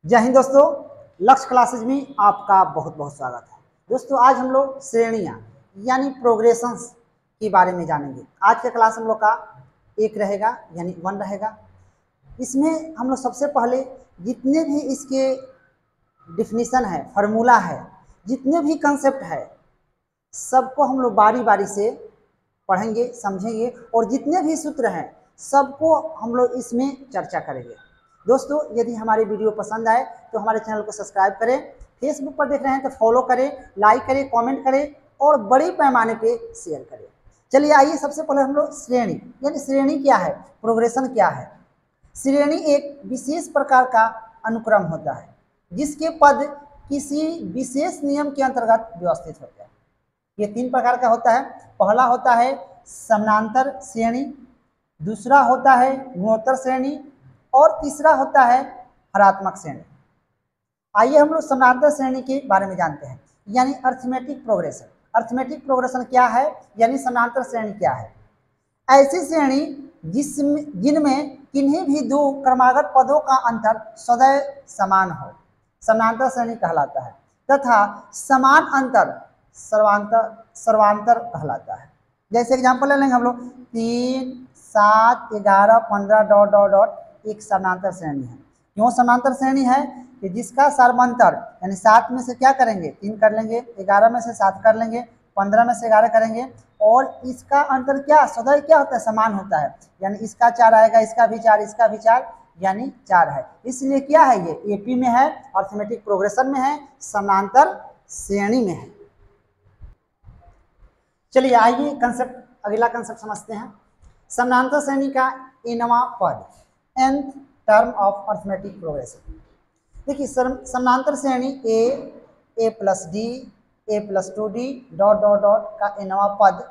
जय हिंद दोस्तों, लक्ष्य क्लासेज में आपका बहुत बहुत स्वागत है। दोस्तों आज हम लोग श्रेणियां यानी प्रोग्रेशंस के बारे में जानेंगे। आज का क्लास हम लोग का एक रहेगा यानी 1 रहेगा। इसमें हम लोग सबसे पहले जितने भी इसके डिफिनीशन है, फार्मूला है, जितने भी कंसेप्ट है, सबको हम लोग बारी बारी से पढ़ेंगे, समझेंगे और जितने भी सूत्र हैं सबको हम लोग इसमें चर्चा करेंगे। दोस्तों यदि हमारी वीडियो पसंद आए तो हमारे चैनल को सब्सक्राइब करें, फेसबुक पर देख रहे हैं तो फॉलो करें, लाइक करें, कमेंट करें और बड़े पैमाने पे शेयर करें। चलिए आइए सबसे पहले हम लोग श्रेणी यानी श्रेणी क्या है, प्रोग्रेशन क्या है। श्रेणी एक विशेष प्रकार का अनुक्रम होता है जिसके पद किसी विशेष नियम के अंतर्गत व्यवस्थित होते हैं। ये 3 प्रकार का होता है। पहला होता है समानांतर श्रेणी, दूसरा होता है गुणोत्तर श्रेणी और तीसरा होता है हरात्मक श्रेणी। आइए हम लोग समानांतर श्रेणी के बारे में जानते हैं यानी अर्थमेटिक प्रोग्रेशन। अर्थमेटिक प्रोग्रेशन क्या है यानी समानांतर श्रेणी क्या है। ऐसी श्रेणी जिनमें किन्हीं भी दो क्रमागत पदों का अंतर सदैव समान हो समानांतर श्रेणी कहलाता है तथा समान अंतर सर्वांतर कहलाता है। जैसे एग्जांपल ले लेंगे हम लोग 3, 7, 11, 15 डॉट डॉट डॉट एक समानांतर श्रेणी है। क्यों समानांतर श्रेणी है कि जिसका सर्वांतर यानी 7 में से क्या करेंगे 3 कर लेंगे, 11 में से 7 कर लेंगे, 15 में से 11 करेंगे और इसका अंतर क्या सदैव क्या होता है समान होता है। यानी इसका 4 आएगा, इसका भी 4, इसका भी 4 यानी 4 है। इसलिए क्या है ये एपी में है, अर्थमेटिक प्रोग्रेशन में है, समानांतर श्रेणी में है। चलिए आइए कंसेप्ट अगला कंसेप्ट समझते हैं। समानांतर श्रेणी का nवां पद nth term of arithmetic progression. देखिए समानांतर श्रेणी a plus D a plus 2d dot dot dot का nवां पद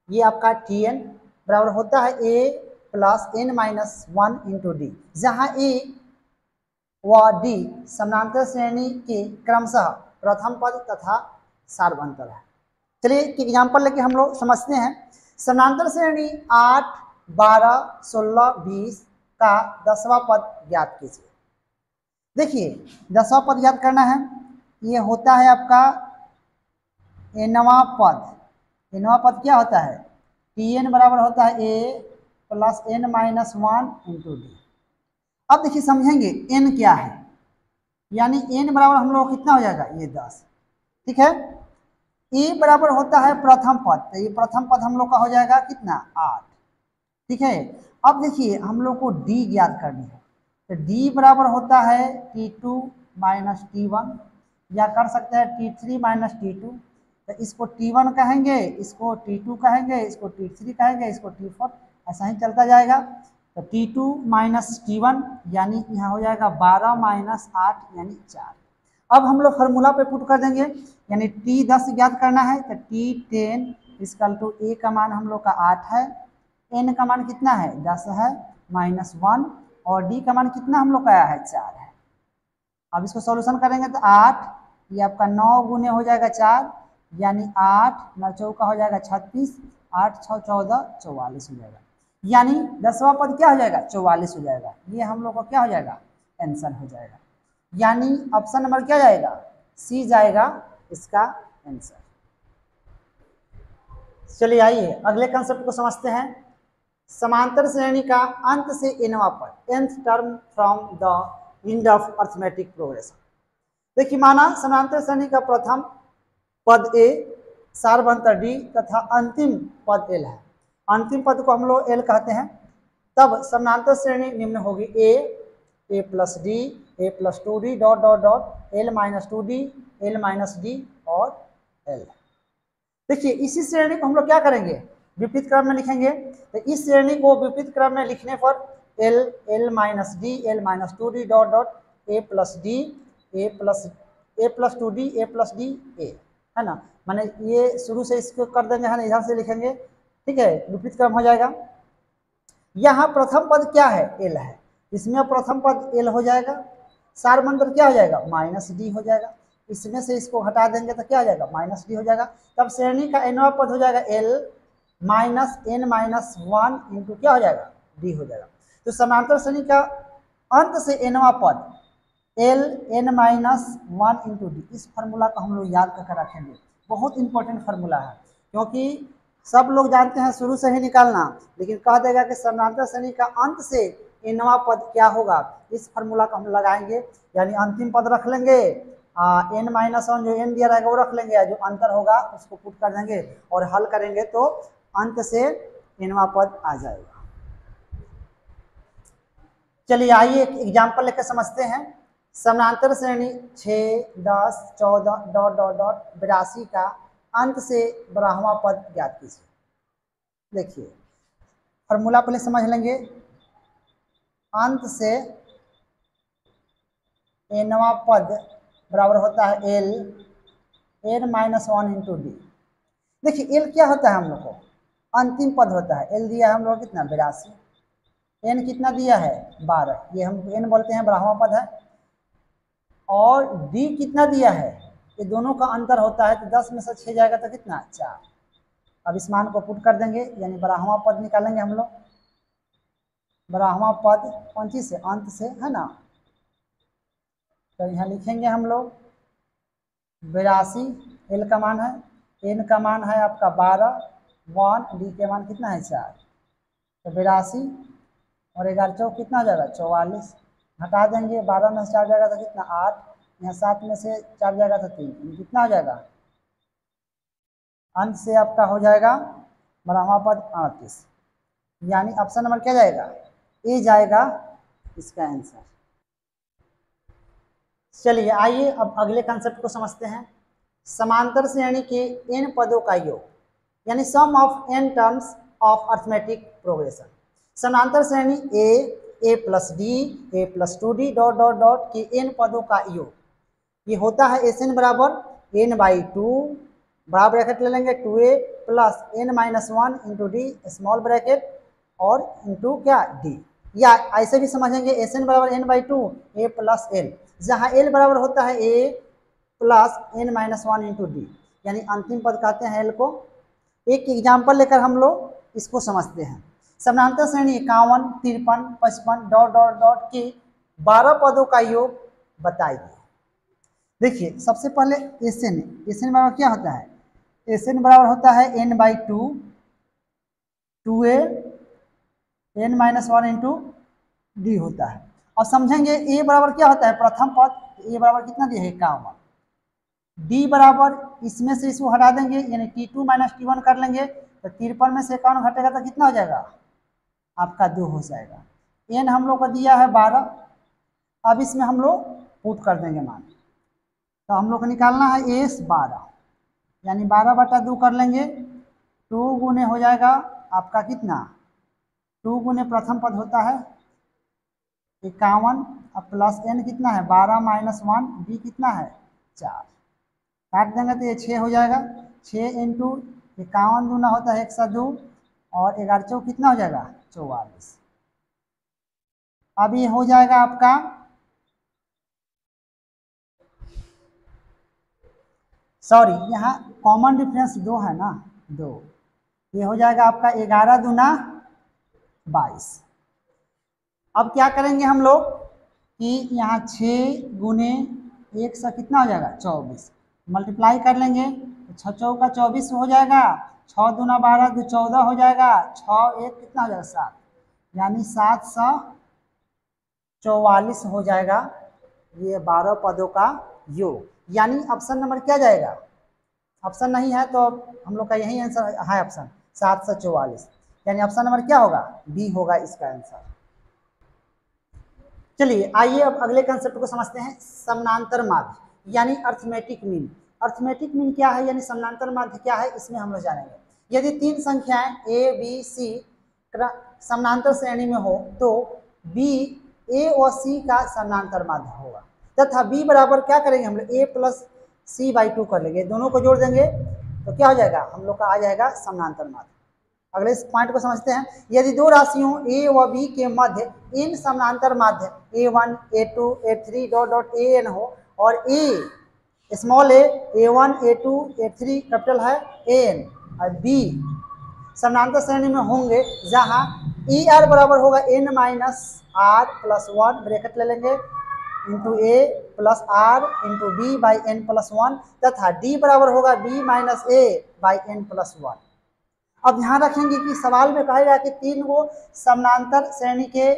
ये आपका tn बराबर होता है a plus n minus 1 into D, जहाँ a व d समानांतर श्रेणी के क्रमशः प्रथम पद तथा सार्वंतर है। चलिए एक एग्जाम्पल लेके हम लोग समझते हैं। समानांतर श्रेणी 8, 12, 16, 20 का 10वां पद ज्ञात कीजिए। देखिए 10वां पद ज्ञात करना है, ये होता है आपका nवां पद। nवां पद क्या होता है tn बराबर होता है a plus n minus 1 into D. अब देखिए समझेंगे n क्या है, यानी n बराबर हम लोग कितना हो जाएगा ये 10, ठीक है। ए बराबर होता है प्रथम पद, तो ये प्रथम पद हम लोग का हो जाएगा कितना 8, ठीक है। अब देखिए हम लोग को डी ज्ञात करनी है, तो डी बराबर होता है T2 माइनस T1 या कर सकते हैं T3 माइनस T2। तो इसको T1 कहेंगे, इसको T2 कहेंगे, इसको T3 कहेंगे, इसको T4, ऐसा ही चलता जाएगा। तो T2 माइनस T1 यानी यहाँ हो जाएगा 12 माइनस 8 यानी 4। अब हम लोग फार्मूला पे पुट कर देंगे, यानी T10 ज्ञात करना है तो T10 इक्वल टू ए का मान हम लोग का 8 है, n का मान कितना है 10 है माइनस 1 और d का मान कितना हम लोग का आया है 4 है। अब इसको सॉल्यूशन करेंगे तो 8 ये आपका 9 गुने हो जाएगा 4 यानी 8 9 चौका हो जाएगा 36, 8 6 14 44 हो जाएगा, यानी 10वां पद क्या हो जाएगा 44 हो जाएगा। ये हम लोग को क्या हो जाएगा आंसर हो जाएगा, यानी ऑप्शन नंबर क्या जाएगा सी जाएगा इसका आंसर। चलिए आइए अगले कंसेप्ट को समझते हैं। समांतर श्रेणी का अंत से nवां पद nth term from the end of arithmetic progression. देखिए माना समांतर श्रेणी का प्रथम पद a, सार्वंतर d तथा अंतिम पद l है। अंतिम पद को हम लोग l कहते हैं। तब समांतर श्रेणी निम्न होगी a plus D a plus 2d dot dot dot l minus 2d l minus d और l। देखिए इसी श्रेणी को हम लोग क्या करेंगे विपरीत क्रम में लिखेंगे। तो इस श्रेणी को विपरीत क्रम में लिखने पर l minus D l minus 2d dot dot a plus D a plus 2d a plus D a है ना, माने ये शुरू से इसको कर देंगे है ना, इधर से लिखेंगे, ठीक है, विपरीत क्रम हो जाएगा। यहाँ प्रथम पद क्या है l है, इसमें प्रथम पद l हो जाएगा, सार्वंतर क्या हो जाएगा माइनस डी हो जाएगा, इसमें से इसको हटा देंगे तो क्या हो जाएगा माइनस डी हो जाएगा। तब श्रेणी का nवां पद हो जाएगा l minus n minus 1 into क्या हो जाएगा डी हो जाएगा। तो समांतर श्रेणी का अंत से nवां पद L N minus one into D. इस फार्मूला को हम लोग याद करके रखेंगे, बहुत इंपॉर्टेंट फार्मूला है, क्योंकि सब लोग जानते हैं शुरू से ही निकालना, लेकिन कह देगा कि समानांतर श्रेणी का अंत से एनवा पद क्या होगा, इस फार्मूला को हम लगाएंगे, यानी अंतिम पद रख लेंगे, एन माइनस वन जो एन दिया रहेगा वो रख लेंगे, जो अंतर होगा उसको पुट कर देंगे और हल करेंगे तो अंत से एनवा पद आ जाएगा। चलिए आइए एक एग्जाम्पल लेकर समझते हैं। समानांतर श्रेणी 6, 10, 14 डॉट डॉट डॉट 82 का अंत से 12वां पद ज्ञात कीजिए। देखिए फॉर्मूला पहले समझ लेंगे, अंत से एनवा पद बराबर होता है L N minus one into D. देखिए एल क्या होता है हम लोग को, अंतिम पद होता है। एल दिया है हम लोग कितना 82, एन कितना दिया है 12, ये हम एन बोलते हैं 12वां पद है, और डी कितना दिया है, ये दोनों का अंतर होता है, तो 10 में से 6 जाएगा तो कितना 4। अब इस मान को पुट कर देंगे, यानी 12वां पद निकालेंगे हम लोग। 12वां पद कौन चीज से, अंत से है ना, तो यहाँ लिखेंगे हम लोग 82, एल का मान है, एन का मान है आपका 12, 1, डी के मान कितना है 4, तो 82 और 11 चौक कितना हो जाएगा 44, हटा देंगे, 12 में से 4 जाएगा तो कितना 8, यहाँ 7 में से 4 जाएगा तो 3, कितना हो जाएगा, अंत से आपका हो जाएगा 12वां पद 38, यानी ऑप्शन नंबर क्या जाएगा, ए जाएगा इसका आंसर। चलिए आइए अब अगले कंसेप्ट को समझते हैं। समांतर श्रेणी के n पदों का योग, यानी sum of n terms of arithmetic progression. समांतर श्रेणी a plus D, a plus 2d dot dot dot के n पदों का योग, ये होता है Sn बराबर n/2, बड़ा ब्रैकेट ले लेंगे 2a plus n minus one into D small bracket और इंटू क्या d, या ऐसे भी समझेंगे Sn बराबर n/2 a प्लस l, जहाँ l बराबर होता है a plus n minus one into D, यानी अंतिम पद कहते हैं l को। एक एग्जाम्पल लेकर हम लोग इसको समझते हैं। समानांतर श्रेणी 51, 53, 55 डॉट डॉट डॉट के 12 पदों का योग बताइए। देखिए सबसे पहले Sn बराबर क्या होता है, Sn बराबर होता है n/2 2a n minus one into D होता है। और समझेंगे a बराबर क्या होता है, प्रथम पद, a बराबर कितना दिया है 51, d बराबर इसमें से इसको हटा देंगे, यानी t2 माइनस t1 कर लेंगे, तो 53 में से 51 घटेगा तो कितना हो जाएगा आपका 2 हो जाएगा। n हम लोग को दिया है 12, अब इसमें हम लोग पुट कर देंगे मान, तो हम लोग को निकालना है s 12, यानी 12/2 कर लेंगे, 2 गुने हो जाएगा आपका कितना, 2 गुने प्रथम पद होता है 51, अब प्लस n कितना है 12 माइनस 1, डी कितना है 4, काट देंगे तो ये 6 हो जाएगा, 6 इंटू 51 दूना होता है 102 और 11 चौक कितना हो जाएगा 44। अब ये हो जाएगा आपका सॉरी यहाँ कॉमन डिफरेंस 2 है ना 2, ये हो जाएगा आपका 11 दूना 22। अब क्या करेंगे हम लोग कि यहाँ 6 गुने 1 से कितना हो जाएगा 24, मल्टीप्लाई कर लेंगे तो 6 चौका 24 हो जाएगा, 6 दूना 12 2 14 हो जाएगा, 6 1 कितना हो जाएगा 7, यानी 744 हो जाएगा ये 12 पदों का योग, यानी ऑप्शन नंबर क्या जाएगा, ऑप्शन नहीं है तो हम लोग का यही आंसर है ऑप्शन 744, यानी ऑप्शन नंबर क्या होगा बी होगा इसका आंसर। चलिए आइए अब अगले कंसेप्ट को समझते हैं, समानांतर माध्य यानी अर्थमेटिक मीन। अर्थमेटिक मीन क्या है यानी समानांतर माध्य क्या है, इसमें हम लोग जानेंगे। यदि 3 संख्याएं a b c समानांतर श्रेणी में हो तो b a और c का समानांतर माध्य होगा, तथा b बराबर क्या करेंगे हम लोग a प्लस c/2 कर लेंगे, दोनों को जोड़ देंगे तो क्या हो जाएगा हम लोग का आ जाएगा समानांतर माध्य। अगले इस पॉइंट को समझते हैं। यदि 2 राशियों a व b के मध्य इन समानांतर माध्य a1 a2 a3 dot dot an हो और a small a1 a2 a3 capital है an और b समानांतर श्रेणी में होंगे, जहां ER बराबर होगा n minus r plus 1 bracket ले लेंगे into A plus R into B by N plus one तथा डी बराबर होगा B minus A by N plus one. अब ध्यान रखेंगे कि सवाल में कहेगा कि 3 गो समानांतर श्रेणी के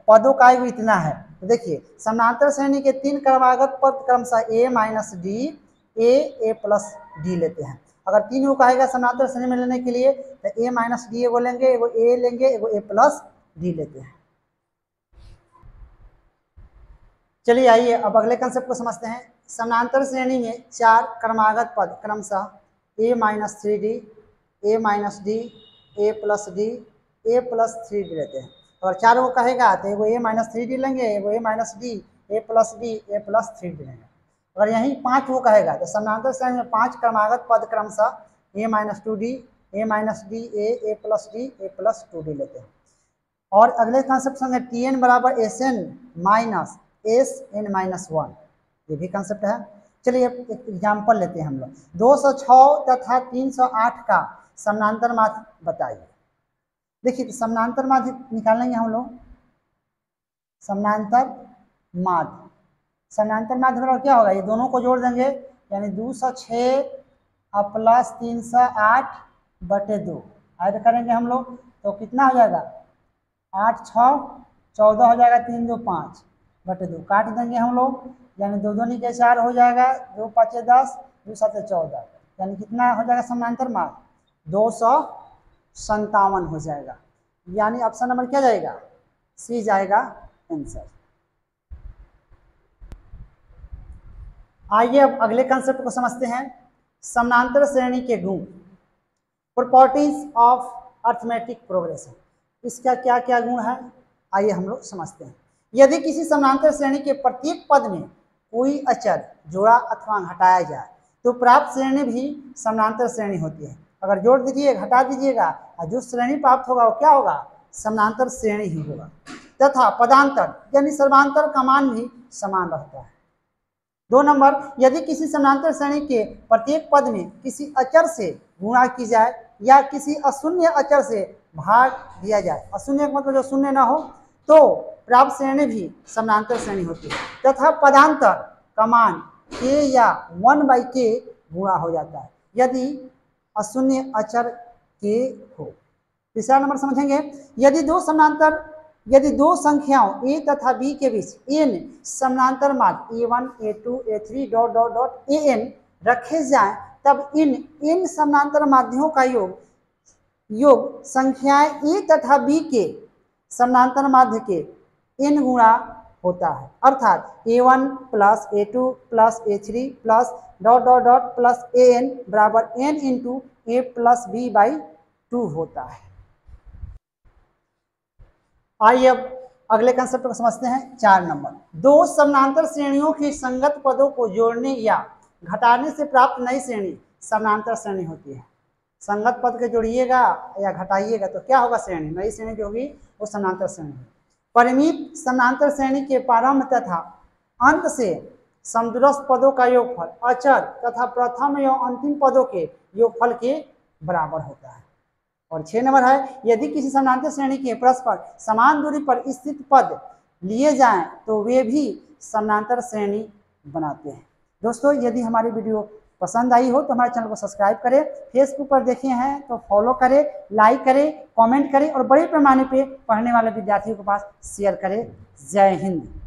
पदों का आयु इतना है। तो देखिए समानांतर श्रेणी के 3 क्रमागत पद क्रमशः A minus D A plus D लेते हैं। अगर 3 को कहेगा समानांतर श्रेणी में लेने के लिए तो ए माइनस डी एगो लेंगे, एगो ए लेंगे, एगो ए प्लस डी लेते हैं। चलिए आइए अब अगले कंसेप्ट को समझते हैं। समानांतर श्रेणी में 4 क्रमागत पद क्रमशः A minus 3d A minus D A plus D A plus 3d लेते हैं। अगर 4 को कहेगा तो एगो ए माइनस 3d लेंगे, एगो A minus D A plus D A plus 3d लेंगे। अगर यहीं 5 को कहेगा तो समानांतर श्रेणी में 5 क्रमागत पद क्रमशः A minus 2d A minus D A plus D A plus 2d लेते हैं। और अगले कंसेप्ट संगे टी एन बराबर S N minus S N minus 1, ये भी कंसेप्ट है। चलिए एक एग्जाम्पल लेते हैं हम लोग। 206 तथा 308 का समानांतर माध्य बताइए। देखिए तो समानांतर माध्य निकालेंगे हम लोग। समानांतर माध्य बराबर क्या होगा, ये दोनों को जोड़ देंगे यानी 206 प्लस 308 बटे 2 ऐड करेंगे हम लोग तो कितना हो जाएगा 8 6 14 हो जाएगा, 3 2 5 बटे 2 काट देंगे हम लोग यानी 2 2 नीचे 4 हो जाएगा, 2 5 10 2 7 14 यानी कितना हो जाएगा समानांतर माध्य 257 हो जाएगा। यानी ऑप्शन नंबर क्या जाएगा, सी जाएगा आंसर। आइए अब अगले कंसेप्ट को समझते हैं। समानांतर श्रेणी के गुण, प्रॉपर्टीज ऑफ अरिथमेटिक प्रोग्रेशन, इसका क्या क्या गुण है आइए हम लोग समझते हैं। यदि किसी समानांतर श्रेणी के प्रत्येक पद में कोई अचर जोड़ा अथवा घटाया जाए तो प्राप्त श्रेणी भी समानांतर श्रेणी होती है। अगर जोड़ दीजिएगा घटा दीजिएगा और जो श्रेणी प्राप्त होगा वो क्या होगा, समानांतर श्रेणी ही होगा। तथा पदांतर यानी सर्वांतर का मान भी समान रहता है। 2 नंबर, यदि किसी समानांतर श्रेणी के प्रत्येक पद में किसी अचर से गुणा की जाए या किसी अशून्य अचर से भाग दिया जाए, अशून्य का मतलब जो शून्य ना हो, तो प्राप्त श्रेणी भी समानांतर श्रेणी होती है। तथा पदांतर का मान k या 1/k गुणा हो जाता है यदि अशून्य अचर k हो। तीसरा नंबर समझेंगे, यदि दो संख्याओं a तथा b के बीच n समानांतर माध्य a1 a2 a3 dot dot dot an रखे जाएं तब इन n समानांतर माध्यों का योग संख्याएं a तथा b के समानांतर माध्य के n गुणा होता है। अर्थात a1 plus a2 plus a3 plus dot dot dot plus an बराबर n into a plus b by 2 होता है। आइए अब अगले कंसेप्ट को समझते हैं। 4 नंबर, 2 समानांतर श्रेणियों की संगत पदों को जोड़ने या घटाने से प्राप्त नई श्रेणी समानांतर श्रेणी होती है। संगत पद के जोड़िएगा या घटाइएगा तो क्या होगा, श्रेणी, नई श्रेणी जो होगी वो समानांतर श्रेणी है। परिमित समानांतर श्रेणी के प्रारंभ तथा अंत से समदूरस्थ पदों का योगफल अचर तथा प्रथम एवं अंतिम पदों के योगफल के बराबर होता है। और 6 नंबर है, यदि किसी समानांतर श्रेणी के परस्पर समान दूरी पर स्थित पद लिए जाएं तो वे भी समानांतर श्रेणी बनाते हैं। दोस्तों यदि हमारी वीडियो पसंद आई हो तो हमारे चैनल को सब्सक्राइब करें, फेसबुक पर देखे हैं तो फॉलो करें, लाइक करें, कमेंट करें और बड़े पैमाने पे पढ़ने वाले विद्यार्थियों के पास शेयर करें। जय हिंद।